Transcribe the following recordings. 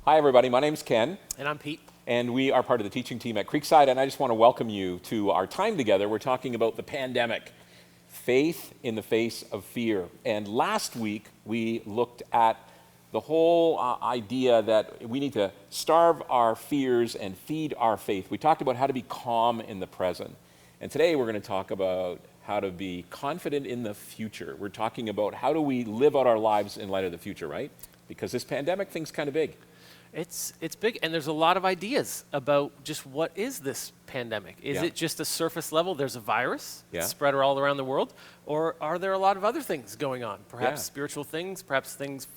Hi, everybody. My name's Ken, And I'm Pete. and we are part of the teaching team at Creekside, and I just want to welcome you to our time together. We're talking about the pandemic, faith in the face of fear. And last week, we looked at the whole idea that we need to starve our fears and feed our faith. We talked about how to be calm in the present. And today, we're going to talk about how to be confident in the future. We're talking about how do we live out our lives in light of the future, right? Because this pandemic thing's kind of big. It's big, and there's a lot of ideas about just what is this pandemic. Is Yeah. it just a surface level? There's a virus Yeah. spread all around the world, or are there a lot of other things going on? Perhaps Yeah. spiritual things, perhaps things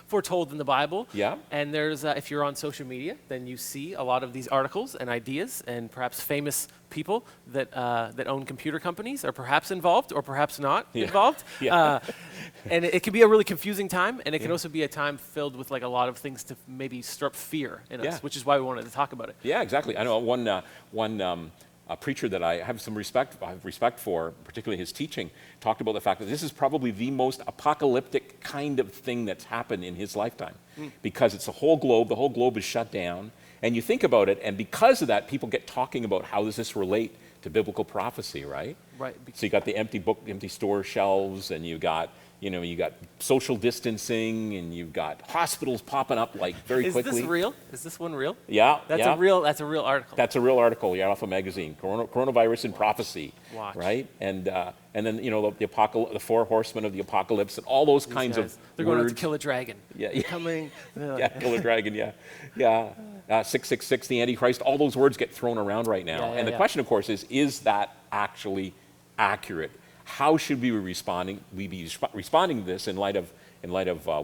foretold in the Bible. Yeah. And there's, if you're on social media, then you see a lot of these articles and ideas, and perhaps famous people that that own computer companies are perhaps involved, or perhaps not involved. Yeah. And it can be a really confusing time, and it can also be a time filled with like a lot of things to maybe stir up fear in Yeah. us, which is why we wanted to talk about it. Yeah, exactly. I know one preacher that I have some respect for, particularly his teaching, talked about the fact that this is probably the most apocalyptic kind of thing that's happened in his lifetime, because it's the whole globe is shut down, and you think about it, and because of that, people get talking about how does this relate to biblical prophecy, right? Right. So you got the empty store shelves, and you got social distancing, and you've got hospitals popping up like very quickly. Is this real? Is this one real? Yeah, That's yeah. a real article. That's a real article, yeah, off a magazine, Coronavirus in Prophecy, Watch. right? And then the four horsemen of the apocalypse, and all those These kinds guys, of they're going out words. to kill a dragon. Yeah, They're yeah. coming. Yeah, killer dragon, yeah. 666, the Antichrist, all those words get thrown around right now. Yeah, And the yeah. question, of course, is that actually accurate? How should we be responding to this in light of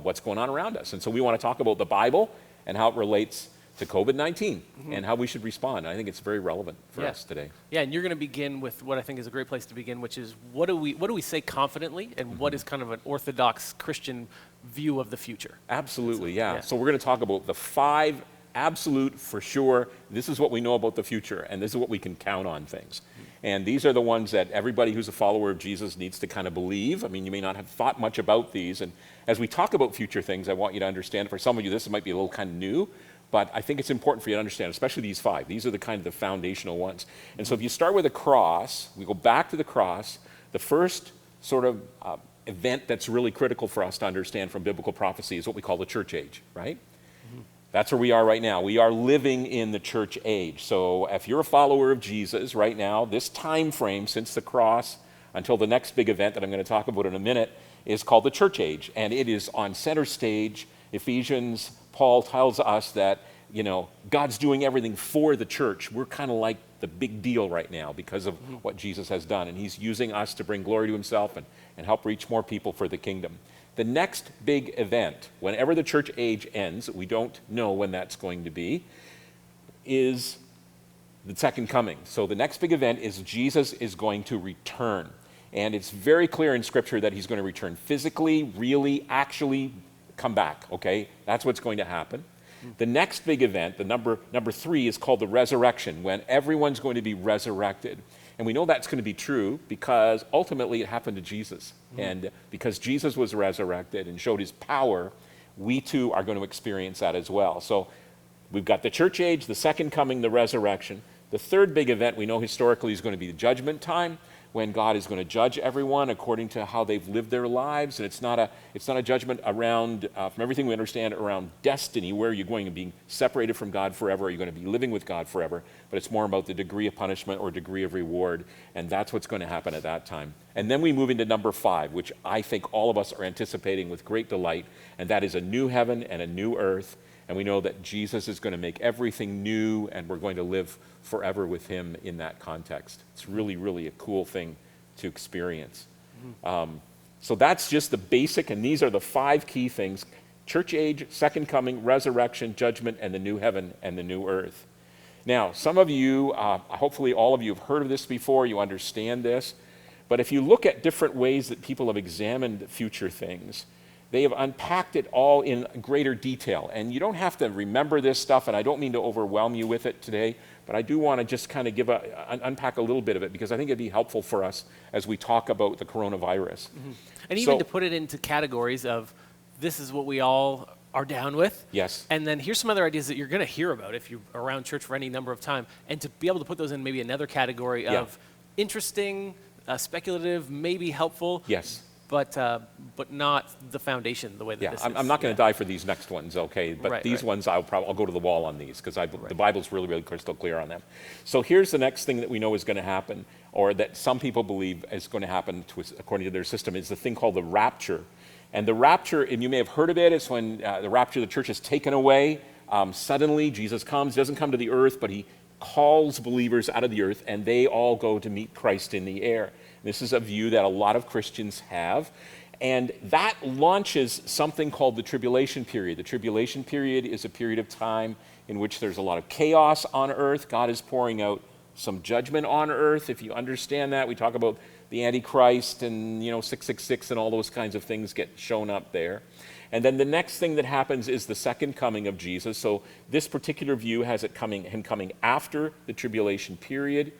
what's going on around us? And so we want to talk about the Bible and how it relates to COVID-19 and how we should respond. I think it's very relevant for us today. Yeah, and you're going to begin with what I think is a great place to begin, which is what do we say confidently, and what is kind of an orthodox Christian view of the future? Absolutely, yeah. Yeah. So we're going to talk about the 5 absolute, for sure, this is what we know about the future, and this is what we can count on things. And these are the ones that everybody who's a follower of Jesus needs to kind of believe. I mean, you may not have thought much about these. And as we talk about future things, I want you to understand, for some of you, this might be a little kind of new, but I think it's important for you to understand, especially these 5. These are the kind of the foundational ones. And so if you start with a cross, we go back to the cross, the first sort of event that's really critical for us to understand from biblical prophecy is what we call the church age, right? That's where we are right now. We are living in the church age. So if you're a follower of Jesus right now, this time frame since the cross until the next big event that I'm going to talk about in a minute is called the church age. And it is on center stage. Ephesians, Paul tells us that, God's doing everything for the church. We're kind of like the big deal right now because of what Jesus has done. And he's using us to bring glory to himself and help reach more people for the kingdom. The next big event, whenever the church age ends, we don't know when that's going to be, is the second coming. So the next big event is Jesus is going to return. And it's very clear in Scripture that he's going to return physically, really, actually come back, okay? That's what's going to happen. The next big event, the number 3, is called the resurrection, when everyone's going to be resurrected. And we know that's going to be true because ultimately it happened to Jesus. And because Jesus was resurrected and showed his power, we too are going to experience that as well. So we've got the church age, the second coming, the resurrection. The third big event we know historically is going to be the judgment time, when God is going to judge everyone according to how they've lived their lives. And it's not a judgment around, from everything we understand, around destiny, where you're going to be separated from God forever, or you're going to be living with God forever, but it's more about the degree of punishment or degree of reward, and that's what's going to happen at that time. And then we move into number 5, which I think all of us are anticipating with great delight, and that is a new heaven and a new earth. And we know that Jesus is going to make everything new, and we're going to live forever with him in that context. It's really, really a cool thing to experience. So that's just the basic, and these are the 5 key things: church age, second coming, resurrection, judgment, and the new heaven and the new earth. Now, some of you, hopefully all of you have heard of this before, you understand this, but if you look at different ways that people have examined future things, they have unpacked it all in greater detail. And you don't have to remember this stuff, and I don't mean to overwhelm you with it today, but I do want to just kind of unpack a little bit of it, because I think it'd be helpful for us as we talk about the coronavirus. And even to put it into categories of, this is what we all are down with. Yes. And then here's some other ideas that you're going to hear about if you're around church for any number of time, and to be able to put those in maybe another category of interesting, speculative, maybe helpful. Yes. But not the foundation the way that this is. I'm not going to die for these next ones, okay? But these ones, I'll go to the wall on these because the Bible's really, really crystal clear on them. So here's the next thing that we know is going to happen, or that some people believe is going to happen according to their system, is the thing called the rapture. And the rapture, and you may have heard of it, it's when the rapture of the church is taken away. Suddenly, Jesus comes, doesn't come to the earth, but he calls believers out of the earth, and they all go to meet Christ in the air. This is a view that a lot of Christians have, and that launches something called the tribulation period. The tribulation period is a period of time in which there's a lot of chaos on earth. God is pouring out some judgment on earth. If you understand that, we talk about the Antichrist and 666 and all those kinds of things get shown up there. And then the next thing that happens is the second coming of Jesus. So this particular view has him coming after the tribulation period.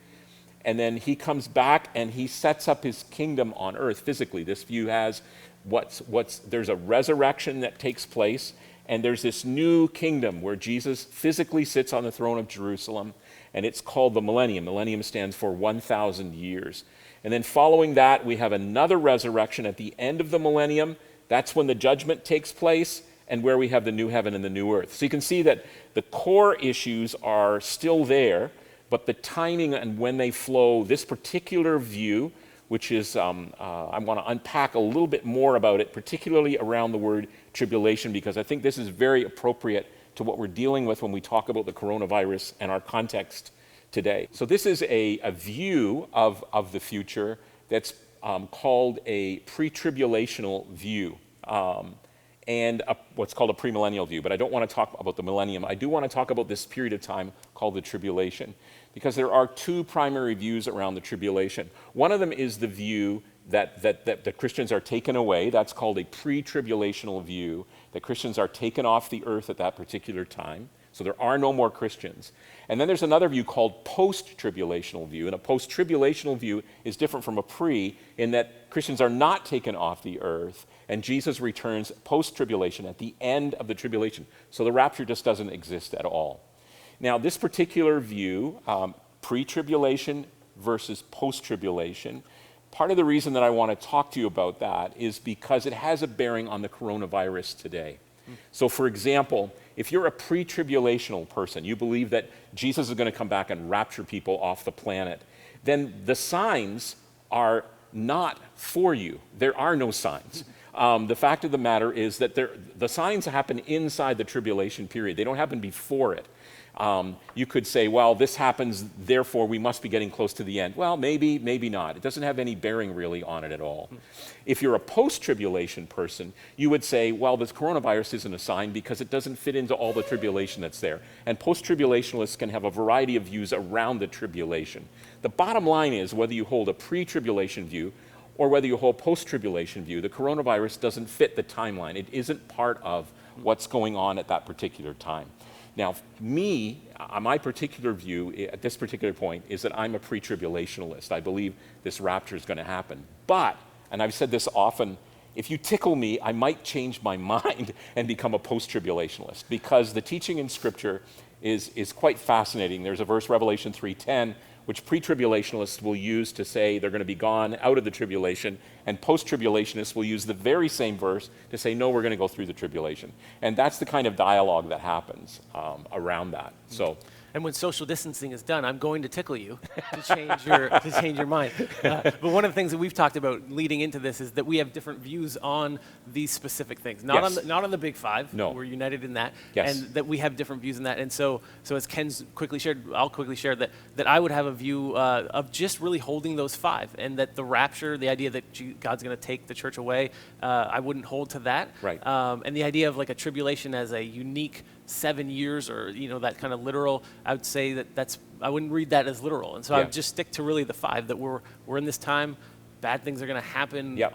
And then he comes back and he sets up his kingdom on earth physically. This view has there's a resurrection that takes place, and there's this new kingdom where Jesus physically sits on the throne of Jerusalem, and it's called the millennium. Millennium stands for 1,000 years. And then following that, we have another resurrection at the end of the millennium. That's when the judgment takes place, and where we have the new heaven and the new earth. So you can see that the core issues are still there, but the timing and when they flow, this particular view, which is, I want to unpack a little bit more about it, particularly around the word tribulation, because I think this is very appropriate to what we're dealing with when we talk about the coronavirus and our context today. So this is a view of the future that's called a pre-tribulational view. And what's called a premillennial view. But I don't want to talk about the millennium. I do want to talk about this period of time called the tribulation, because there are two primary views around the tribulation. One of them is the view that the Christians are taken away. That's called a pre-tribulational view, that Christians are taken off the earth at that particular time. So there are no more Christians. And then there's another view called post-tribulational view. And a post-tribulational view is different from a pre in that Christians are not taken off the earth, and Jesus returns post-tribulation at the end of the tribulation. So the rapture just doesn't exist at all. Now, this particular view, pre-tribulation versus post-tribulation, part of the reason that I want to talk to you about that is because it has a bearing on the coronavirus today. So, for example, if you're a pre-tribulational person, you believe that Jesus is going to come back and rapture people off the planet, then the signs are not for you. There are no signs. The fact of the matter is that the signs happen inside the tribulation period. They don't happen before it. You could say, well, this happens, therefore we must be getting close to the end. Well, maybe, maybe not. It doesn't have any bearing really on it at all. If you're a post-tribulation person, you would say, well, this coronavirus isn't a sign because it doesn't fit into all the tribulation that's there. And post-tribulationalists can have a variety of views around the tribulation. The bottom line is, whether you hold a pre-tribulation view or whether you hold post-tribulation view, the coronavirus doesn't fit the timeline. It isn't part of what's going on at that particular time. Now, my particular view at this particular point is that I'm a pre-tribulationalist. I believe this rapture is going to happen. But, and I've said this often, if you tickle me, I might change my mind and become a post-tribulationalist, because the teaching in Scripture is quite fascinating. There's a verse, Revelation 3:10, which pre-tribulationists will use to say they're going to be gone out of the tribulation, and post-tribulationists will use the very same verse to say, no, we're going to go through the tribulation. And that's the kind of dialogue that happens around that. So, and when social distancing is done, I'm going to tickle you to change your mind. But one of the things that we've talked about leading into this is that we have different views on these specific things. Not on the big five. No. We're united in that. Yes. And that we have different views in that. And so as Ken's quickly shared, I'll quickly share that I would have a view of just really holding those five, and that the rapture, the idea that God's going to take the church away, I wouldn't hold to that. Right. And the idea of like a tribulation as a unique 7 years, or that kind of literal, I would say I wouldn't read that as literal. And so I would just stick to really the five, that we're in this time. Bad things are going to happen. Yep.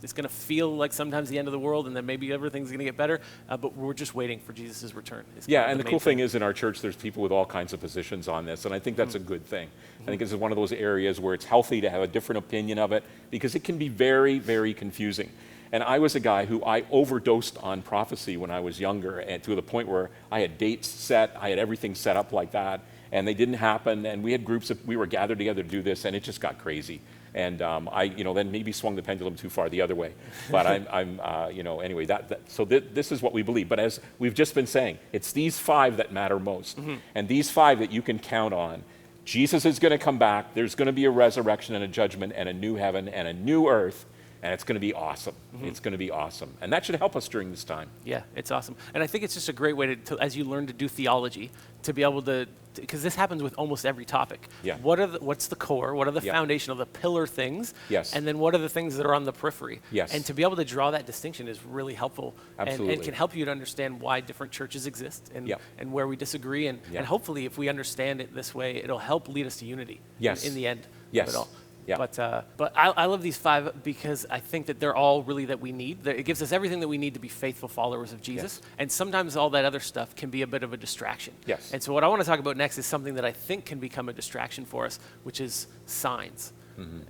It's going to feel like sometimes the end of the world, and then maybe everything's going to get better. But we're just waiting for Jesus' return. Yeah, and the cool thing is, in our church, there's people with all kinds of positions on this, and I think that's a good thing. I think this is one of those areas where it's healthy to have a different opinion of it, because it can be very, very confusing. And I was a guy who I overdosed on prophecy when I was younger, and to the point where I had dates set, I had everything set up like that, and they didn't happen. And we had we were gathered together to do this, and it just got crazy. And I, then maybe swung the pendulum too far the other way. But anyway, so this is what we believe. But as we've just been saying, it's these 5 that matter most. And these 5 that you can count on. Jesus is going to come back. There's going to be a resurrection and a judgment and a new heaven and a new earth. And it's going to be awesome. It's going to be awesome. And that should help us during this time. Yeah, it's awesome. And I think it's just a great way to as you learn to do theology, to be able to, because this happens with almost every topic. Yeah. What's the core? What are the foundation of the pillar things? Yes. And then what are the things that are on the periphery? Yes. And to be able to draw that distinction is really helpful. Absolutely. And can help you to understand why different churches exist and where we disagree. And hopefully if we understand it this way, it'll help lead us to unity in the end of it all. Yeah. But I love these 5 because I think that they're all really that we need. It gives us everything that we need to be faithful followers of Jesus. And sometimes all that other stuff can be a bit of a distraction. Yes. And so what I want to talk about next is something that I think can become a distraction for us, which is signs.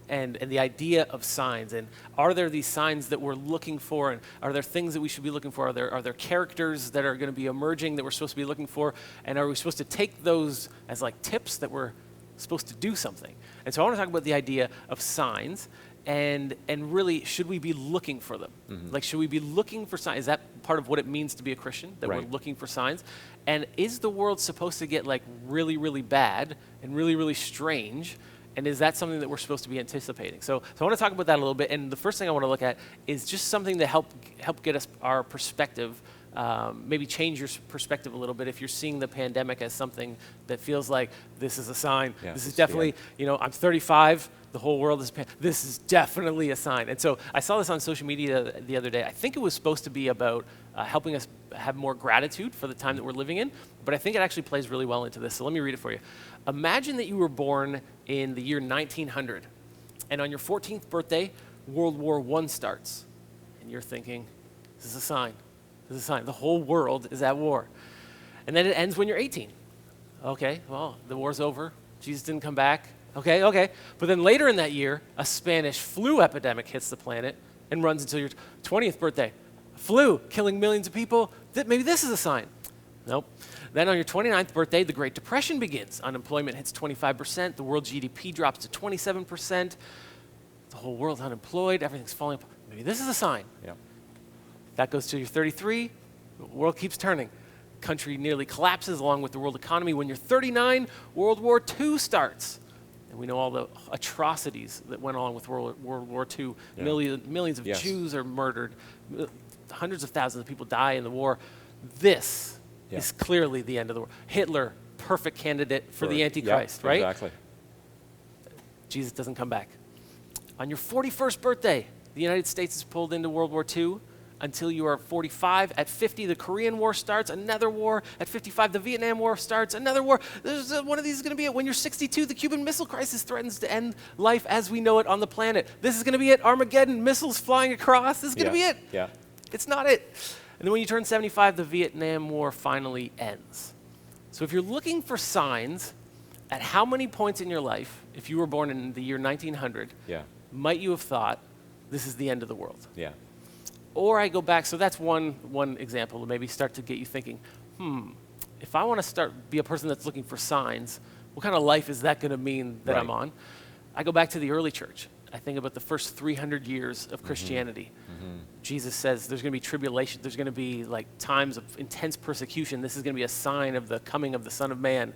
And the idea of signs. And are there these signs that we're looking for? And are there things that we should be looking for? Are there characters that are going to be emerging that we're supposed to be looking for? And are we supposed to take those as like tips that we're supposed to do something? And so I want to talk about the idea of signs and really, should we be looking for them? Like, should we be looking for signs? Is that part of what it means to be a Christian, that we're looking for signs? And is the world supposed to get like really, really bad and really, really strange? And is that something that we're supposed to be anticipating? So I want to talk about that a little bit. And the first thing I want to look at is just something to help get us our perspective. Maybe change your perspective a little bit if you're seeing the pandemic as something that feels like this is a sign. This is definitely, I'm 35, the whole world is, this is definitely a sign. And so I saw this on social media the other day. I think it was supposed to be about helping us have more gratitude for the time that we're living in, but I think it actually plays really well into this. So let me read it for you. Imagine that you were born in the year 1900, and on your 14th birthday, World War I starts. And you're thinking, this is a sign. This is a sign. The whole world is at war. And then it ends when you're 18. Okay, well, the war's over. Jesus didn't come back. Okay. But then later in that year, a Spanish flu epidemic hits the planet and runs until your 20th birthday. Flu, killing millions of people. Maybe this is a sign. Nope. Then on your 29th birthday, the Great Depression begins. Unemployment hits 25%. The world GDP drops to 27%. The whole world's unemployed. Everything's falling apart. Maybe this is a sign. Yeah. That goes to your 33. The world keeps turning. Country nearly collapses along with the world economy. When you're 39, World War II starts. And we know all the atrocities that went on with World War II. Yeah. Millions of Jews are murdered. Hundreds of thousands of people die in the war. This is clearly the end of the war. Hitler, perfect candidate for the Antichrist, right? Exactly. Jesus doesn't come back. On your 41st birthday, the United States is pulled into World War II until you are 45. At 50, the Korean War starts, another war. At 55, the Vietnam War starts, another war. One of these is going to be it. When you're 62, the Cuban Missile Crisis threatens to end life as we know it on the planet. This is going to be it. Armageddon, missiles flying across. This is going to be it. Yeah. It's not it. And then when you turn 75, the Vietnam War finally ends. So if you're looking for signs, at how many points in your life, if you were born in the year 1900, might you have thought, this is the end of the world? Yeah. Or I go back, so that's one example to maybe start to get you thinking, if I want to be a person that's looking for signs, what kind of life is that going to mean that I'm on? I go back to the early church. I think about the first 300 years of Christianity. Jesus says there's going to be tribulation. There's going to be like times of intense persecution. This is going to be a sign of the coming of the Son of Man.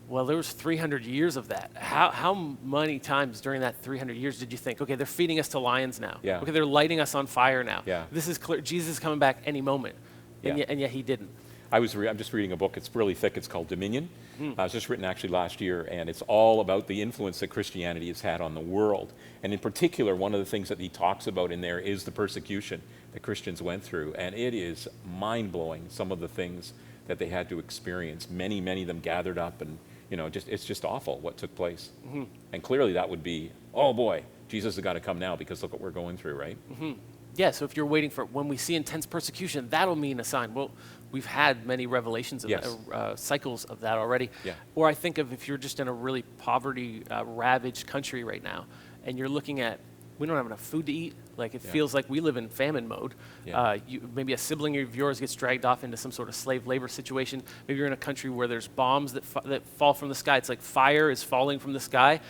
Well, there was 300 years of that. How many times during that 300 years did you think, okay, they're feeding us to lions now. Yeah. Okay, they're lighting us on fire now. Yeah. This is clear. Jesus is coming back any moment. And yet he didn't. I'm just reading a book. It's really thick. It's called Dominion. It was just written actually last year, and it's all about the influence that Christianity has had on the world. And in particular, one of the things that he talks about in there is the persecution that Christians went through. And it is mind-blowing, some of the things that they had to experience. Many of them gathered up, and it's just awful what took place. And clearly that would be, oh boy, Jesus has got to come now because look what we're going through, right? Yeah, so if you're waiting for, when we see intense persecution, that'll mean a sign. Well, we've had many revelations of that, cycles of that already. Yeah. Or I think of if you're just in a really poverty-ravaged country right now, and you're looking at we don't have enough food to eat. Like it Yeah. feels like we live in famine mode. Yeah. Maybe a sibling of yours gets dragged off into some sort of slave labor situation. Maybe you're in a country where there's bombs that fall from the sky. It's like fire is falling from the sky.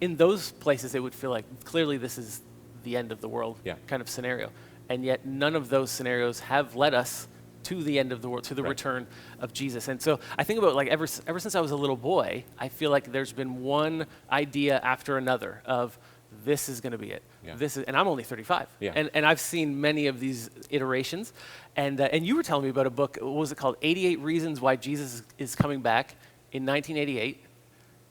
In those places, it would feel like clearly this is the end of the world Yeah. kind of scenario. And yet none of those scenarios have led us to the end of the world, to the Right. return of Jesus. And so I think about like ever since I was a little boy, I feel like there's been one idea after another of this is going to be it. Yeah. And I'm only 35. Yeah. And I've seen many of these iterations. And you were telling me about a book, what was it called? 88 Reasons Why Jesus is Coming Back in 1988.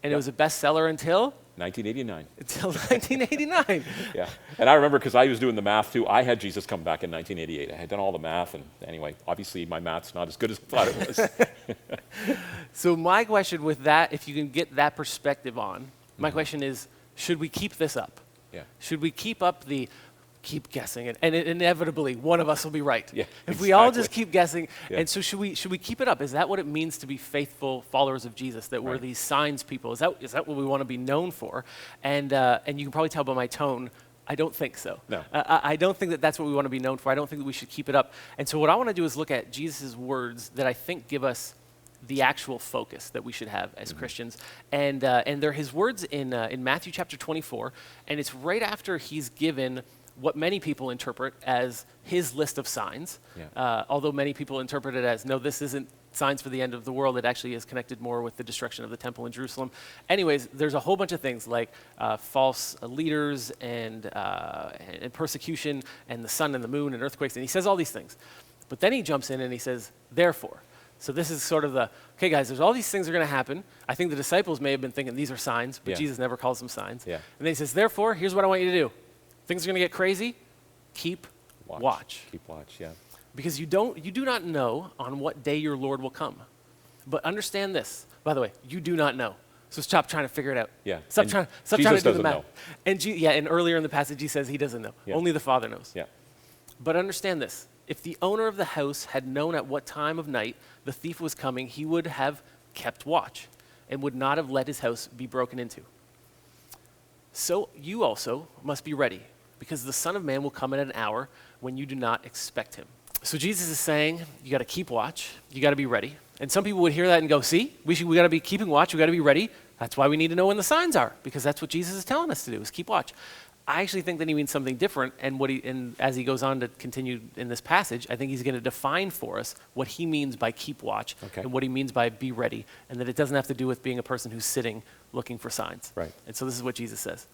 And it was a bestseller until 1989. 1989. Yeah. And I remember because I was doing the math too, I had Jesus come back in 1988. I had done all the math, and anyway, obviously my math's not as good as I thought it was. So my question with that, if you can get that perspective on, my question is, should we keep this up? Yeah. Should we keep up keep guessing, and inevitably one of us will be right. Yeah, if we all exactly. just keep guessing, Yeah. and so should we keep it up? Is that what it means to be faithful followers of Jesus? That we're Right. these signs people? Is that what we want to be known for? And you can probably tell by my tone, I don't think so. No. I don't think that that's what we want to be known for. I don't think that we should keep it up. And so what I want to do is look at Jesus' words that I think give us the actual focus that we should have as Christians. And they're his words in Matthew chapter 24, and it's right after he's given what many people interpret as his list of signs. Yeah. Although many people interpret it as, no, this isn't signs for the end of the world. It actually is connected more with the destruction of the temple in Jerusalem. Anyways, there's a whole bunch of things like false leaders and persecution and the sun and the moon and earthquakes, and he says all these things. But then he jumps in and he says, therefore. So this is sort of okay, guys, there's all these things that are going to happen. I think the disciples may have been thinking these are signs, but Yeah. Jesus never calls them signs. Yeah. And then he says, therefore, here's what I want you to do. Things are going to get crazy. Keep watch. Keep watch, yeah. Because you do not know on what day your Lord will come. But understand this. By the way, you do not know. So stop trying to figure it out. Yeah. Stop And trying Jesus to do the doesn't math. know. And earlier in the passage he says he doesn't know. Yeah. Only the Father knows. Yeah. But understand this. If the owner of the house had known at what time of night the thief was coming, he would have kept watch and would not have let his house be broken into. So you also must be ready, because the Son of Man will come at an hour when you do not expect him. So Jesus is saying, you got to keep watch, you got to be ready. And some people would hear that and go, see, we got to be keeping watch, we got to be ready. That's why we need to know when the signs are, because that's what Jesus is telling us to do, is keep watch. I actually think that he means something different, and as he goes on to continue in this passage, I think he's going to define for us what he means by keep watch, Okay. and what he means by be ready, and that it doesn't have to do with being a person who's sitting looking for signs. Right. And so this is what Jesus says.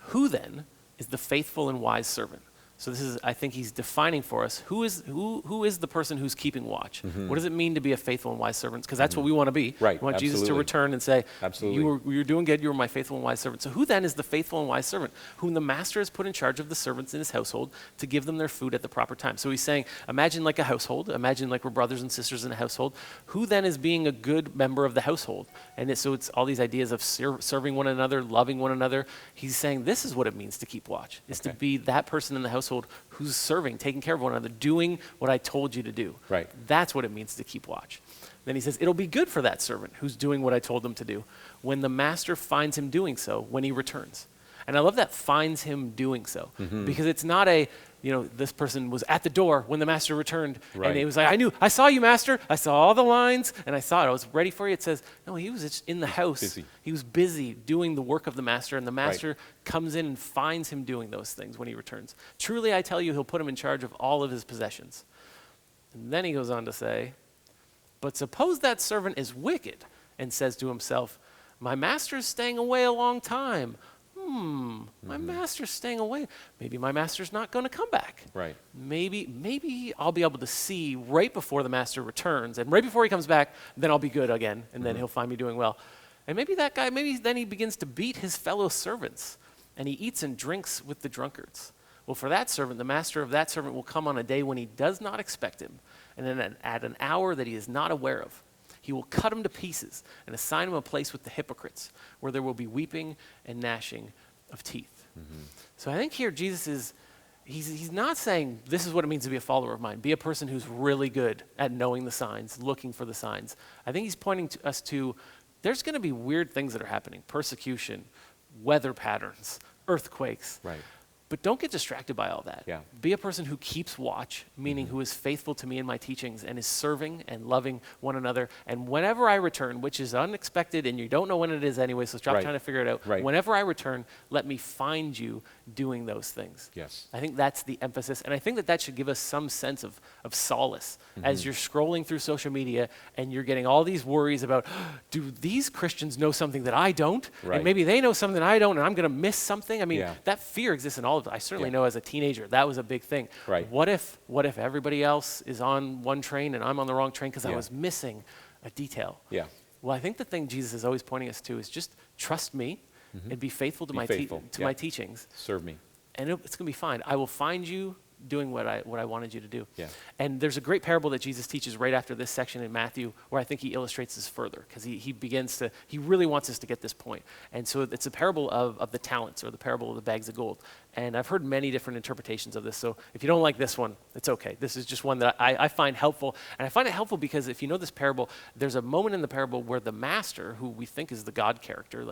Who then is the faithful and wise servant? So this is, I think he's defining for us, who is the person who's keeping watch? What does it mean to be a faithful and wise servant? Because that's what we want to be. Right, We want Jesus to absolutely. return and say, Absolutely. you're doing good, you were my faithful and wise servant. So who then is the faithful and wise servant, whom the master has put in charge of the servants in his household to give them their food at the proper time? So he's saying, imagine like a household, imagine like we're brothers and sisters in a household. Who then is being a good member of the household? And so it's all these ideas of serving one another, loving one another. He's saying this is what it means to keep watch, is to Okay. be that person in the household who's serving, taking care of one another, doing what I told you to do. Right. That's what it means to keep watch. Then he says, it'll be good for that servant who's doing what I told them to do when the master finds him doing so when he returns. And I love that finds him doing so, because it's not this person was at the door when the master returned, Right. and he was like, I saw you, master. I saw all the lines, and I saw it. I was ready for you. It says, no, he was just in the house. busy. He was busy doing the work of the master, and the master comes in and finds him doing those things when he returns. Truly, I tell you, he'll put him in charge of all of his possessions. And then he goes on to say, but suppose that servant is wicked and says to himself, my master is staying away a long time. My master's staying away. Maybe my master's not going to come back. Right. Maybe I'll be able to see right before the master returns, and right before he comes back, then I'll be good again, and then he'll find me doing well. And maybe that guy, maybe then he begins to beat his fellow servants, and he eats and drinks with the drunkards. Well, for that servant, the master of that servant will come on a day when he does not expect him, and then at an hour that he is not aware of. He will cut him to pieces and assign him a place with the hypocrites, where there will be weeping and gnashing of teeth. So I think here Jesus is, he's not saying this is what it means to be a follower of mine. Be a person who's really good at knowing the signs, looking for the signs. I think he's pointing to us to, there's going to be weird things that are happening. Persecution, weather patterns, earthquakes. Right. But don't get distracted by all that. Yeah. Be a person who keeps watch, meaning who is faithful to me in my teachings and is serving and loving one another. And whenever I return, which is unexpected and you don't know when it is anyway, so stop Right. trying to figure it out. Right. Whenever I return, let me find you doing those things. Yes. I think that's the emphasis. And I think that that should give us some sense of solace as you're scrolling through social media and you're getting all these worries about, do these Christians know something that I don't? Right. And maybe they know something I don't and I'm going to miss something. I mean, Yeah. that fear exists in all of us. I certainly Yeah. know as a teenager, that was a big thing. Right. What if everybody else is on one train and I'm on the wrong train because I Yeah. was missing a detail? Yeah. Well, I think the thing Jesus is always pointing us to is just trust me and be faithful to Be my faithful. Yeah. my teachings, Serve me. and it's going to be fine. I will find you doing what I wanted you to do. Yeah. And there's a great parable that Jesus teaches right after this section in Matthew where I think he illustrates this further because he really wants us to get this point. And so it's a parable of the talents or the parable of the bags of gold. And I've heard many different interpretations of this. So if you don't like this one, it's okay. This is just one that I find helpful. And I find it helpful because if you know this parable, there's a moment in the parable where the master, who we think is the God character,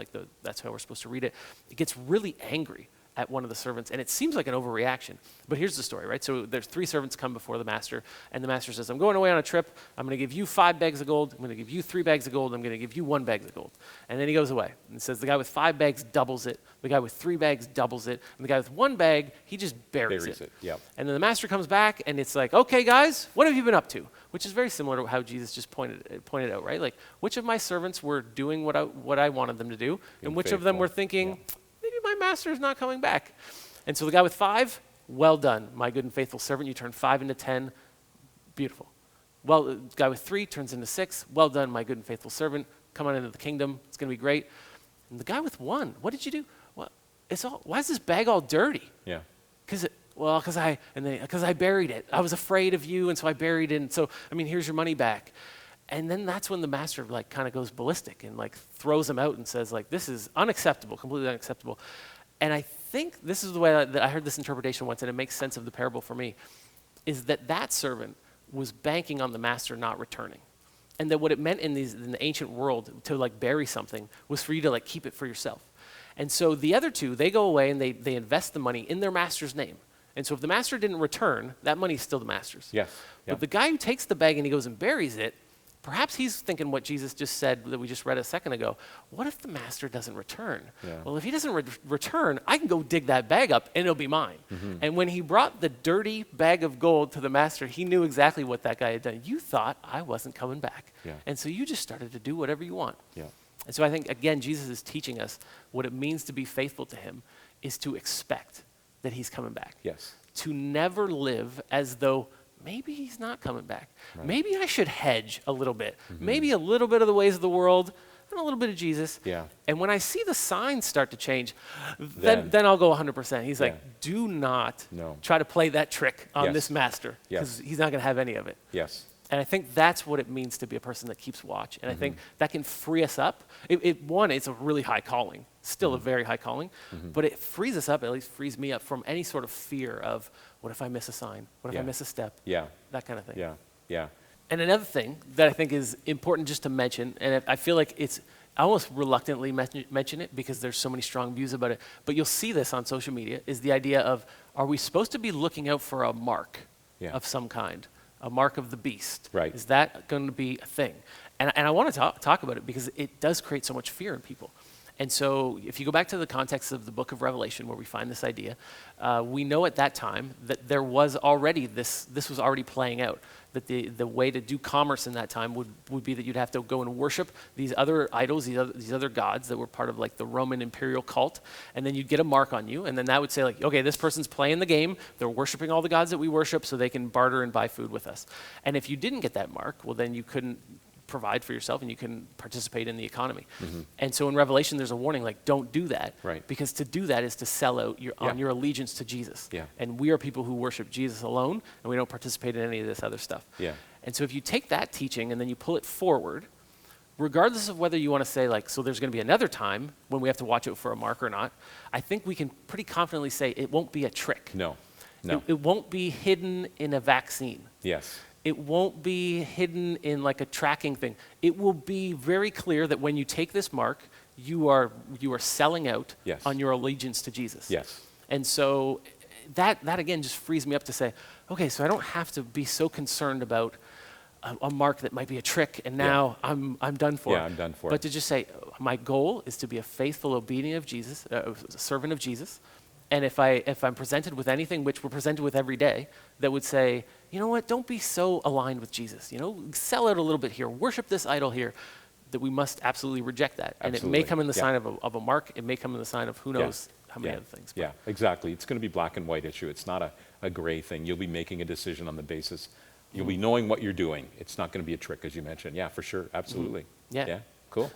that's how we're supposed to read it, gets really angry at one of the servants, and it seems like an overreaction. But here's the story, right? So there's 3 servants come before the master, and the master says, I'm going away on a trip. I'm going to give you 5 bags of gold. I'm going to give you 3 bags of gold. I'm going to give you 1 bag of gold. And then he goes away. And it says the guy with 5 bags doubles it. The guy with 3 bags doubles it. And the guy with 1 bag, he just buries it. Yep. And then the master comes back, and it's like, okay, guys, what have you been up to? Which is very similar to how Jesus just pointed out, right? Like, which of my servants were doing what I wanted them to do, and which of them faithful. were thinking, maybe my master is not coming back. And so the guy with 5, well done, my good and faithful servant. You turned 5 into 10. Beautiful. Well, the guy with 3 turns into 6. Well done, my good and faithful servant. Come on into the kingdom. It's going to be great. And the guy with 1, what did you do? Well, why is this bag all dirty? Yeah. Because I buried it. I was afraid of you, and so I buried it. And so, here's your money back. And then that's when the master kind of goes ballistic and throws him out and says this is unacceptable, completely unacceptable. And I think this is the way that I heard this interpretation once, and it makes sense of the parable for me, is that servant was banking on the master not returning. And that what it meant in the ancient world to bury something was for you to keep it for yourself. And so the other 2, they go away and they invest the money in their master's name. And so if the master didn't return, that money is still the master's. Yes. But Yep. the guy who takes the bag and he goes and buries it, perhaps he's thinking what Jesus just said that we just read a second ago. What if the master doesn't return? Yeah. Well, if he doesn't return, I can go dig that bag up and it'll be mine. And when he brought the dirty bag of gold to the master, he knew exactly what that guy had done. You thought I wasn't coming back. Yeah. And so you just started to do whatever you want. Yeah. And so I think, again, Jesus is teaching us what it means to be faithful to him is to expect that he's coming back. Yes. To never live as though maybe he's not coming back. Right. Maybe I should hedge a little bit. Maybe a little bit of the ways of the world and a little bit of Jesus. Yeah. And when I see the signs start to change, then I'll go 100%. He's Yeah. like, do not No. try to play that trick on Yes. this master because he's not going to have any of it. Yes. And I think that's what it means to be a person that keeps watch. And I think that can free us up. It's a really high calling, still a very high calling, but it frees us up, at least frees me up from any sort of fear of what if I miss a sign? What if I Yeah. miss a step? Yeah. That kind of thing. Yeah. Yeah. And another thing that I think is important just to mention, and I feel like I almost reluctantly mention it because there's so many strong views about it, but you'll see this on social media, is the idea of, are we supposed to be looking out for a mark of some kind? A mark of the beast. Right. Is that going to be a thing? And I want to talk about it because it does create so much fear in people. And so if you go back to the context of the book of Revelation where we find this idea, we know at that time that there was already this was already playing out. That the way to do commerce in that time would be that you'd have to go and worship these other idols, these other gods that were part of the Roman imperial cult, and then you'd get a mark on you, and then that would say okay, this person's playing the game, they're worshiping all the gods that we worship so they can barter and buy food with us. And if you didn't get that mark, well then you couldn't provide for yourself and you can participate in the economy. And so in Revelation there's a warning don't do that. Right. Because to do that is to sell out on your allegiance to Jesus. Yeah. And we are people who worship Jesus alone and we don't participate in any of this other stuff. Yeah. And so if you take that teaching and then you pull it forward, regardless of whether you want to say so there's going to be another time when we have to watch out for a mark or not, I think we can pretty confidently say it won't be a trick. No. No. It won't be hidden in a vaccine. Yes. It won't be hidden in a tracking thing. It will be very clear that when you take this mark, you are selling out Yes. on your allegiance to Jesus. Yes. And so that again just frees me up to say, okay, so I don't have to be so concerned about a mark that might be a trick, and now I'm done for. Yeah, I'm done for. But to just say, my goal is to be a faithful, obedient of Jesus, a servant of Jesus. And if I'm presented with anything, which we're presented with every day, that would say, you know what, don't be so aligned with Jesus. Sell out a little bit here, worship this idol here, that we must absolutely reject that. And it may Absolutely. come in the Yeah. sign of a mark. It may come in the sign of who knows how many Yeah. other things. Yeah, exactly. It's going to be black and white issue. It's not a gray thing. You'll be making a decision on the basis. You'll be knowing what you're doing. It's not going to be a trick, as you mentioned. Yeah, for sure. Absolutely. Yeah. Yeah, cool.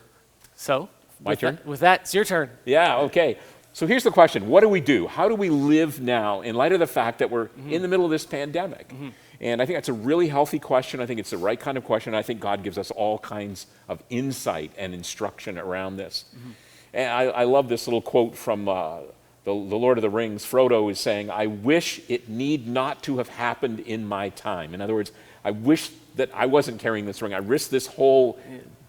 So, My turn? With that, it's your turn. Yeah, okay. So here's the question. What do we do? How do we live now in light of the fact that we're in the middle of this pandemic? And I think that's a really healthy question. I think it's the right kind of question. I think God gives us all kinds of insight and instruction around this. And I love this little quote from the Lord of the Rings. Frodo is saying, "I wish it need not to have happened in my time." In other words, I wish that I wasn't carrying this ring. I risk this whole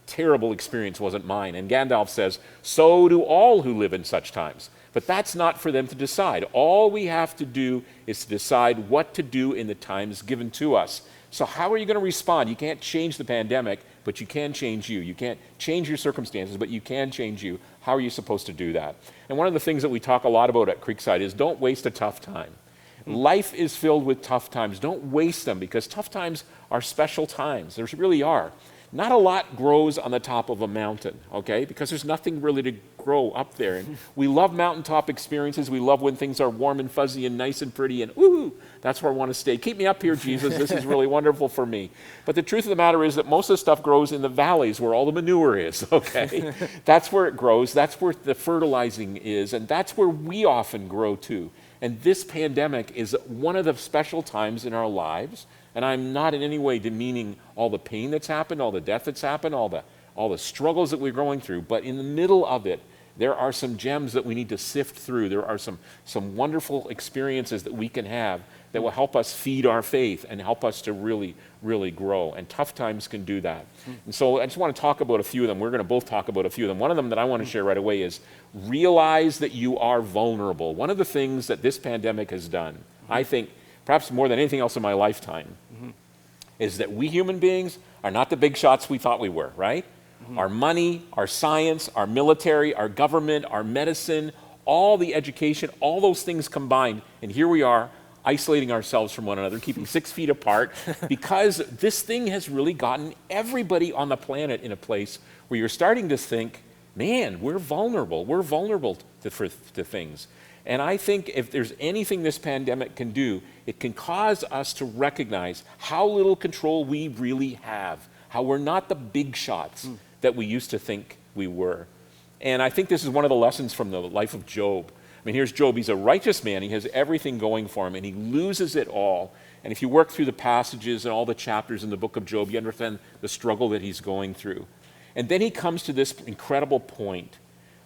terrible experience wasn't mine. And Gandalf says, "So do all who live in such times." But that's not for them to decide. All we have to do is to decide what to do in the times given to us. So how are you going to respond? You can't change the pandemic, but you can change you. You can't change your circumstances, but you can change you. How are you supposed to do that? And one of the things that we talk a lot about at Creekside is don't waste a tough time. Life is filled with tough times. Don't waste them, because tough times are special times. There really are. Not a lot grows on the top of a mountain, okay? Because there's nothing really to grow up there. And we love mountaintop experiences. We love when things are warm and fuzzy and nice and pretty and ooh, that's where I want to stay. Keep me up here, Jesus. This is really wonderful for me. But the truth of the matter is that most of the stuff grows in the valleys where all the manure is, okay? That's where it grows. That's where the fertilizing is. And that's where we often grow too. And this pandemic is one of the special times in our lives. And I'm not in any way demeaning all the pain that's happened, all the death that's happened, all the struggles that we're going through. But in the middle of it, there are some gems that we need to sift through. There are some wonderful experiences that we can have that will help us feed our faith and help us to really, really grow. And tough times can do that. And so I just want to talk about a few of them. We're going to both talk about a few of them. One of them that I want to share right away is realize that you are vulnerable. One of the things that this pandemic has done, I think, perhaps more than anything else in my lifetime, is that we human beings are not the big shots we thought we were, right? Our money, our science, our military, our government, our medicine, all the education, all those things combined, and here we are isolating ourselves from one another, keeping 6 feet apart, because this thing has really gotten everybody on the planet in a place where you're starting to think, man, we're vulnerable. We're vulnerable to things. And I think if there's anything this pandemic can do, it can cause us to recognize how little control we really have, how we're not the big shots that we used to think we were. And I think this is one of the lessons from the life of Job. I mean, here's Job. He's a righteous man. He has everything going for him, and he loses it all. And if you work through the passages and all the chapters in the book of Job, you understand the struggle that he's going through. And then he comes to this incredible point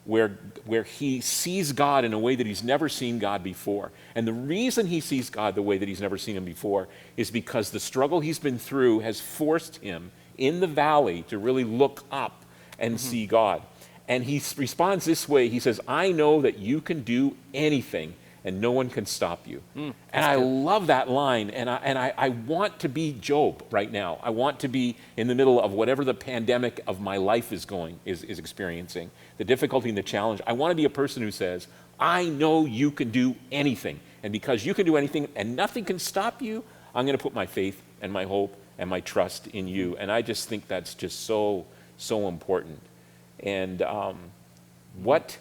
where he sees God in a way that he's never seen God before. And the reason he sees God the way that he's never seen him before is because the struggle he's been through has forced him in the valley to really look up and see God. And he responds this way. He says, I know that you can do anything and no one can stop you. And I love that line. And I want to be Job right now. I want to be in the middle of whatever the pandemic of my life is experiencing, the difficulty and the challenge. I want to be a person who says, I know you can do anything. And because you can do anything and nothing can stop you, I'm going to put my faith and my hope and my trust in you. And I just think that's just so, so important. And what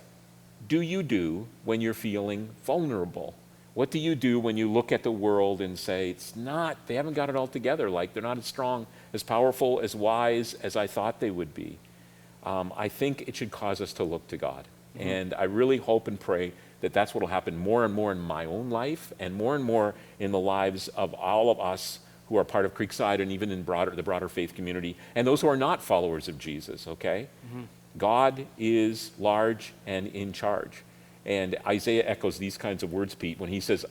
do you do when you're feeling vulnerable? What do you do when you look at the world and say, they haven't got it all together, like they're not as strong, as powerful, as wise as I thought they would be? I think it should cause us to look to God. And I really hope and pray that that's what will happen more and more in my own life and more in the lives of all of us who are part of Creekside and even in the broader faith community, and those who are not followers of Jesus, okay? God is large and in charge. And Isaiah echoes these kinds of words, Pete, when he says,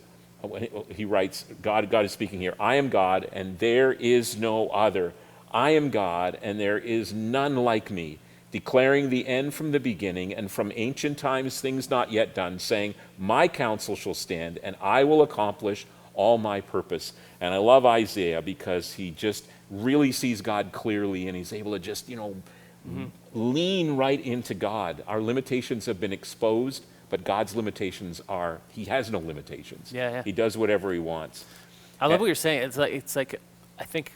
he writes, God is speaking here, I am God and there is no other. I am God and there is none like me, declaring the end from the beginning, and from ancient times things not yet done, saying, my counsel shall stand, and I will accomplish all my purpose. And I love Isaiah because he just really sees God clearly, and he's able to just, lean right into God. Our limitations have been exposed, but God's limitations are, he has no limitations. Yeah. He does whatever he wants. I love what you're saying. It's like I think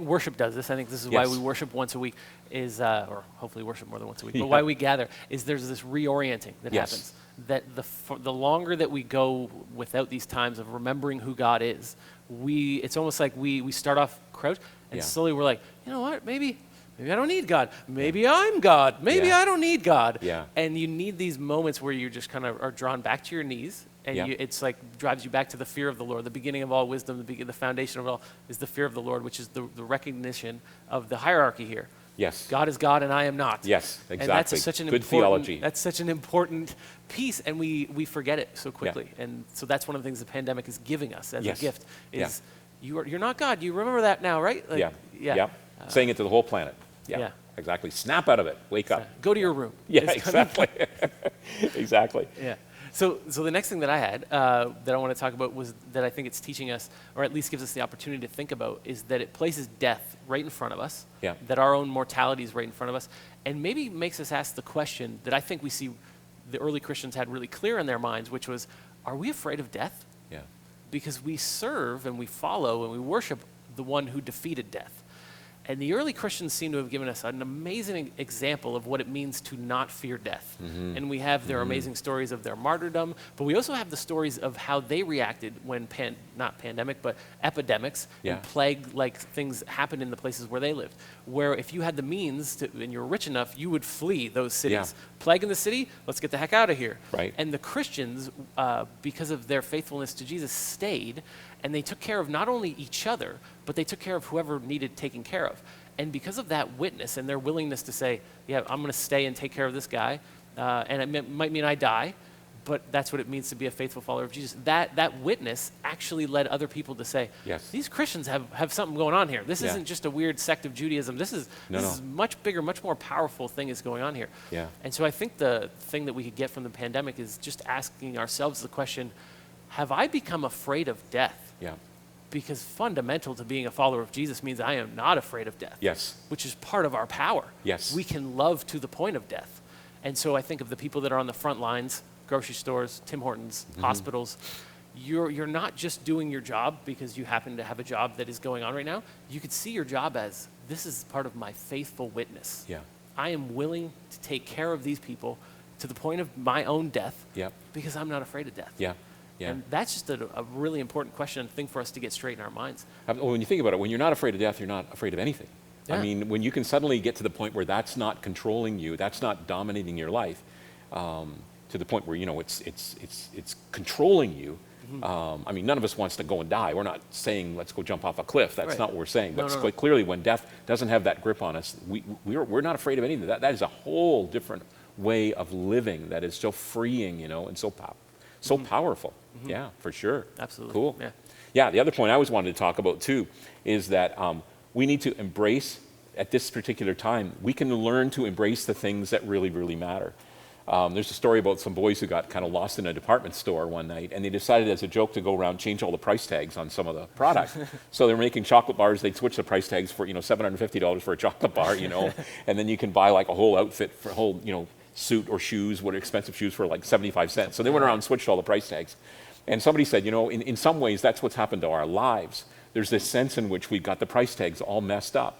worship does this. I think this is why Yes. we worship once a week, or hopefully worship more than once a week. Yeah. But why we gather is there's this reorienting that Yes. happens. That the longer that we go without these times of remembering who God is, it's almost like we start off crouch, and Yeah. slowly we're like, you know what, maybe I don't need God. Maybe I'm God. Maybe Yeah. I don't need God. Yeah. And you need these moments where you just kind of are drawn back to your knees, and Yeah. it's like drives you back to the fear of the Lord. The beginning of all wisdom, the foundation of it all is the fear of the Lord, which is the recognition of the hierarchy here. Yes. God is God and I am not. Yes, exactly. And that's such an Good theology. That's such an important piece, and we forget it so quickly. And so that's one of the things the pandemic is giving us as Yes. a gift Yeah. is you're not God. You remember that now, right? Like, Yeah. Yeah. Yep. Saying it to the whole planet. Yeah. Yeah. Exactly. Snap out of it. Wake up. Go to your room. Yeah, It's kind of- exactly. Exactly. Yeah. So the next thing that I had that I want to talk about was that I think it's teaching us, or at least gives us the opportunity to think about, is that it places death right in front of us, Yeah. that our own mortality is right in front of us, and maybe makes us ask the question that I think we see the early Christians had really clear in their minds, which was, are we afraid of death? Yeah. Because we serve and we follow and we worship the one who defeated death. And the early Christians seem to have given us an amazing example of what it means to not fear death. And we have their amazing stories of their martyrdom, but we also have the stories of how they reacted when not pandemic, but epidemics Yeah. and plague-like things happened in the places where they lived. Where if you had the means to, and you were rich enough, you would flee those cities. Yeah. Plague in the city, let's get the heck out of here. Right. And the Christians, because of their faithfulness to Jesus, stayed, and they took care of not only each other, but they took care of whoever needed taking care of. And because of that witness and their willingness to say, yeah, I'm going to stay and take care of this guy, and it might mean I die, but that's what it means to be a faithful follower of Jesus. That witness actually led other people to say, Yes. these Christians have something going on here. This Yeah. isn't just a weird sect of Judaism. This is much bigger, much more powerful thing is going on here. Yeah. And so I think the thing that we could get from the pandemic is just asking ourselves the question, have I become afraid of death? Yeah. Because fundamental to being a follower of Jesus means I am not afraid of death. Yes. Which is part of our power. Yes. We can love to the point of death. And so I think of the people that are on the front lines, grocery stores, Tim Hortons, hospitals. You're not just doing your job because you happen to have a job that is going on right now. You could see your job as, this is part of my faithful witness. Yeah. I am willing to take care of these people to the point of my own death Yep. because I'm not afraid of death. Yeah. Yeah. And that's just a really important question and thing for us to get straight in our minds. When you think about it, when you're not afraid of death, you're not afraid of anything. I Yeah. mean, when you can suddenly get to the point where that's not controlling you, that's not dominating your life, to the point where it's controlling you. I mean, none of us wants to go and die. We're not saying let's go jump off a cliff. That's Right. not what we're saying. But No. clearly, when death doesn't have that grip on us, we're not afraid of anything. That is a whole different way of living that is so freeing, and so powerful. Yeah, for sure. Absolutely. Cool. Yeah. Yeah, the other point I always wanted to talk about too is that we need to embrace, at this particular time, we can learn to embrace the things that really, really matter. There's a story about some boys who got kind of lost in a department store one night, and they decided as a joke to go around change all the price tags on some of the products. So they're making chocolate bars. They'd switch the price tags for $750 for a chocolate bar, and then you can buy like a whole outfit for a whole suit or shoes, what are expensive shoes for like 75 cents. So they went around and switched all the price tags. And somebody said, in some ways, that's what's happened to our lives. There's this sense in which we got the price tags all messed up.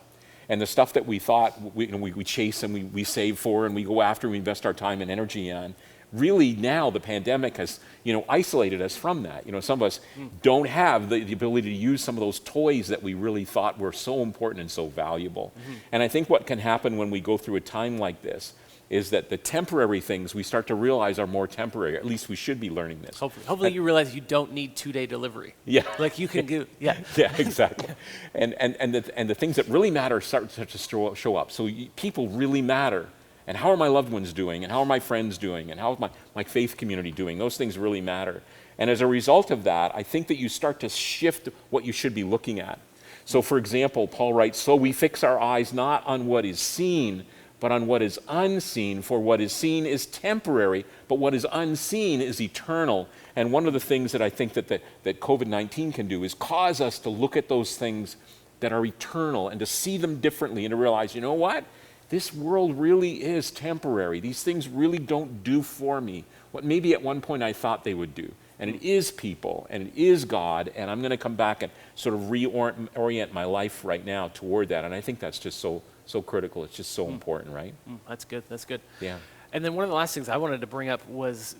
And the stuff that we thought we chase and we save for and we go after and we invest our time and energy on, really now the pandemic has, isolated us from that. Some of us don't have the ability to use some of those toys that we really thought were so important and so valuable. And I think what can happen when we go through a time like this is that the temporary things we start to realize are more temporary. At least we should be learning this. Hopefully you realize you don't need 2-day delivery. Yeah. Like you can give, yeah. Yeah, exactly. and the things that really matter start to show up. So people really matter. And how are my loved ones doing? And how are my friends doing? And how is my faith community doing? Those things really matter. And as a result of that, I think that you start to shift what you should be looking at. So for example, Paul writes, so we fix our eyes not on what is seen, but on what is unseen, for what is seen is temporary, but what is unseen is eternal. And one of the things that I think that COVID-19 can do is cause us to look at those things that are eternal and to see them differently and to realize, you know what? This world really is temporary. These things really don't do for me what maybe at one point I thought they would do. And it is people, and it is God, and I'm going to come back and sort of reorient my life right now toward that. And I think that's just so critical. It's just so important, right? That's good. That's good. Yeah. And then one of the last things I wanted to bring up was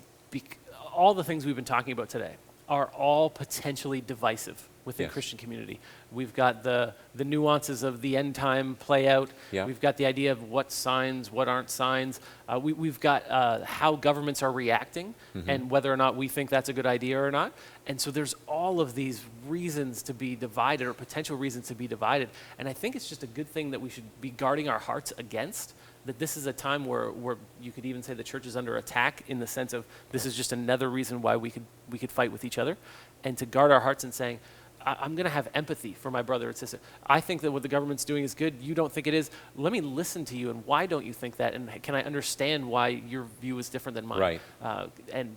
all the things we've been talking about today are all potentially divisive within Yes. Christian community. We've got the nuances of the end time play out. Yeah. We've got the idea of what signs, what aren't signs. We've got how governments are reacting and whether or not we think that's a good idea or not. And so there's all of these reasons to be divided or potential reasons to be divided. And I think it's just a good thing that we should be guarding our hearts against. That this is a time where you could even say the church is under attack in the sense of this is just another reason why we could fight with each other, and to guard our hearts and saying, I'm going to have empathy for my brother and sister. I think that what the government's doing is good. You don't think it is. Let me listen to you, and why don't you think that? And can I understand why your view is different than mine? Right. And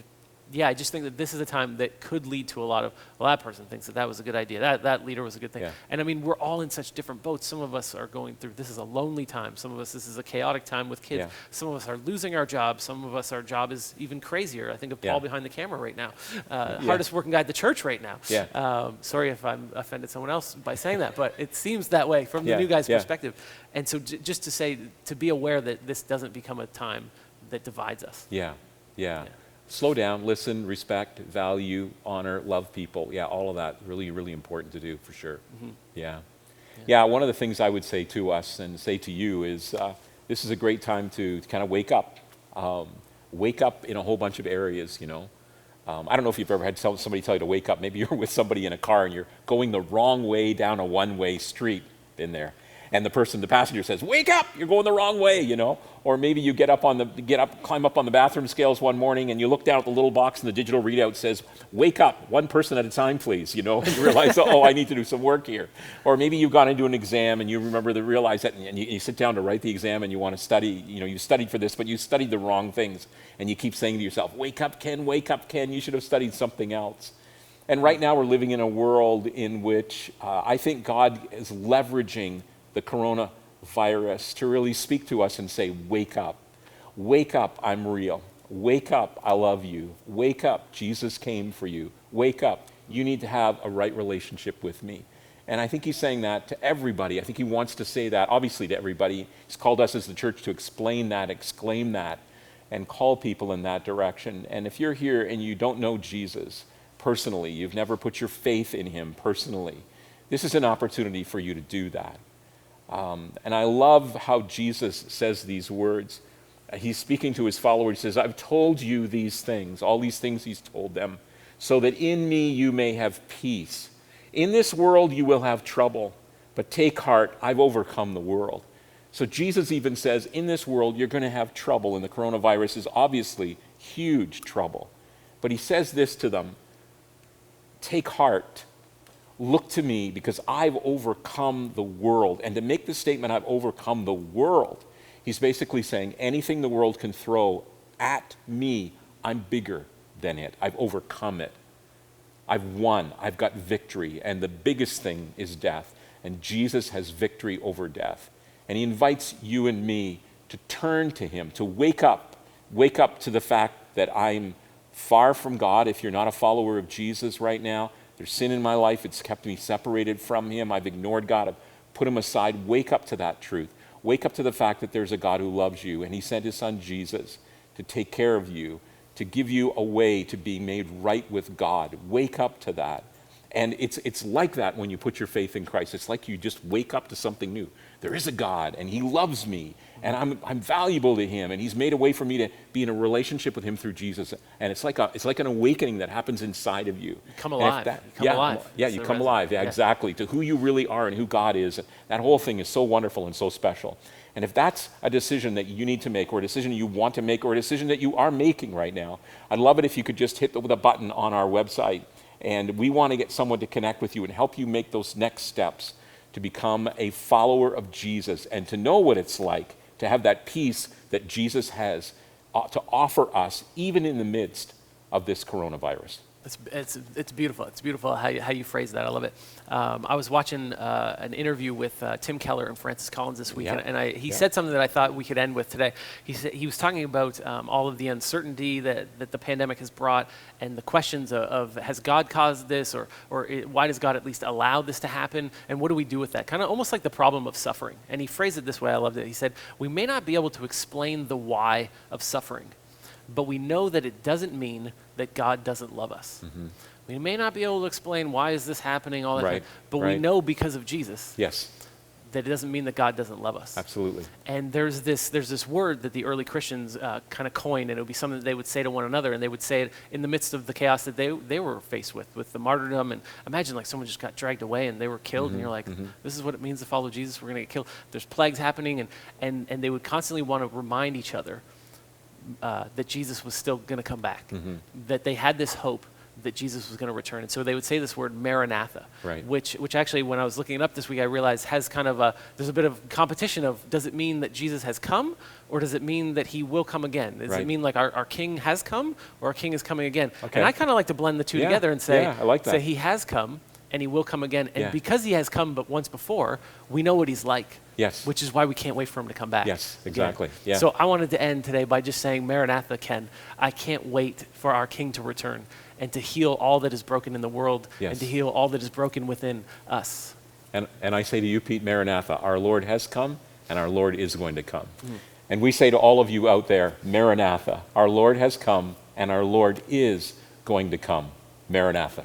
yeah, I just think that this is a time that could lead to a lot of, well, that person thinks that was a good idea. That leader was a good thing. Yeah. And I mean, we're all in such different boats. Some of us are going through, this is a lonely time. Some of us, this is a chaotic time with kids. Yeah. Some of us are losing our jobs. Some of us, our job is even crazier. I think of Paul behind the camera right now. Hardest working guy at the church right now. Yeah. Sorry if I'm offended someone else by saying that, but it seems that way from the new guy's perspective. And so just to say, to be aware that this doesn't become a time that divides us. Yeah. Slow down, listen, respect, value, honor, love people. Yeah, all of that really, really important to do for sure. Yeah, one of the things I would say to us and say to you is this is a great time to kind of wake up. Wake up in a whole bunch of areas, you know. I don't know if you've ever had somebody tell you to wake up. Maybe you're with somebody in a car and you're going the wrong way down a one-way street. Been there. And the passenger says, "Wake up! You're going the wrong way," you know. Or maybe you climb up on the bathroom scales one morning, and you look down at the little box, and the digital readout says, "Wake up, one person at a time, please." You know, and you realize, oh, I need to do some work here. Or maybe you've gone into an exam, and you realize that, and you sit down to write the exam, and you want to study. You know, you studied for this, but you studied the wrong things, and you keep saying to yourself, "Wake up, Ken! Wake up, Ken! You should have studied something else." And right now, we're living in a world in which I think God is leveraging the coronavirus to really speak to us and say, wake up. Wake up, I'm real. Wake up, I love you. Wake up, Jesus came for you. Wake up, you need to have a right relationship with me. And I think he's saying that to everybody. I think he wants to say that, obviously, to everybody. He's called us as the church to explain that, exclaim that, and call people in that direction. And if you're here and you don't know Jesus personally, you've never put your faith in him personally, this is an opportunity for you to do that. And I love how Jesus says these words. He's speaking to his followers. He says, "I've told you these things," all these things he's told them, "so that in me you may have peace. In this world you will have trouble, but take heart, I've overcome the world." So Jesus even says, in this world you're going to have trouble, and the coronavirus is obviously huge trouble. But he says this to them, "Take heart. Look to me, because I've overcome the world." And to make the statement, "I've overcome the world," he's basically saying anything the world can throw at me, I'm bigger than it. I've overcome it. I've won. I've got victory. And the biggest thing is death. And Jesus has victory over death. And he invites you and me to turn to him, to wake up. Wake up to the fact that I'm far from God. If you're not a follower of Jesus right now, there's sin in my life. It's kept me separated from him. I've ignored God. I've put him aside. Wake up to that truth. Wake up to the fact that there's a God who loves you, and he sent his son Jesus to take care of you, to give you a way to be made right with God. Wake up to that. And it's like that when you put your faith in Christ. It's like you just wake up to something new. There is a God, and he loves me, and I'm valuable to him, and he's made a way for me to be in a relationship with him through Jesus. And it's like an awakening that happens inside of you. You come alive. You come alive. Yeah, exactly. To who you really are and who God is. That whole thing is so wonderful and so special. And if that's a decision that you need to make, or a decision you want to make, or a decision that you are making right now, I'd love it if you could just hit the button on our website. And we want to get someone to connect with you and help you make those next steps to become a follower of Jesus and to know what it's like to have that peace that Jesus has to offer us, even in the midst of this coronavirus. It's beautiful. It's beautiful how you phrase that. I love it. I was watching an interview with Tim Keller and Francis Collins this week, and he said something that I thought we could end with today. He was talking about all of the uncertainty that the pandemic has brought, and the questions of has God caused this, or why does God at least allow this to happen, and what do we do with that? Kind of almost like the problem of suffering. And he phrased it this way. I loved it. He said, "We may not be able to explain the why of suffering, but we know that it doesn't mean that God doesn't love us." Mm-hmm. We may not be able to explain why is this happening, all that, right, but we know because of Jesus that it doesn't mean that God doesn't love us. Absolutely. And there's this word that the early Christians kind of coined, and it would be something that they would say to one another, and they would say it in the midst of the chaos that they were faced with the martyrdom. And imagine like someone just got dragged away and they were killed, and you're like, this is what it means to follow Jesus. We're going to get killed. There's plagues happening, and they would constantly want to remind each other that Jesus was still going to come back, that they had this hope that Jesus was going to return. And so they would say this word Maranatha, which actually, when I was looking it up this week, I realized has kind of there's a bit of competition of, does it mean that Jesus has come, or does it mean that he will come again? Does it mean like our king has come, or our king is coming again? Okay. And I kind of like to blend the two together and say, I like that. Say he has come, and he will come again. And because he has come but once before, we know what he's like. Yes. Which is why we can't wait for him to come back. Yes, exactly. Yeah. So I wanted to end today by just saying, Maranatha, Ken. I can't wait for our King to return and to heal all that is broken in the world, and to heal all that is broken within us. And I say to you, Pete, Maranatha, our Lord has come and our Lord is going to come. And we say to all of you out there, Maranatha, our Lord has come and our Lord is going to come. Maranatha.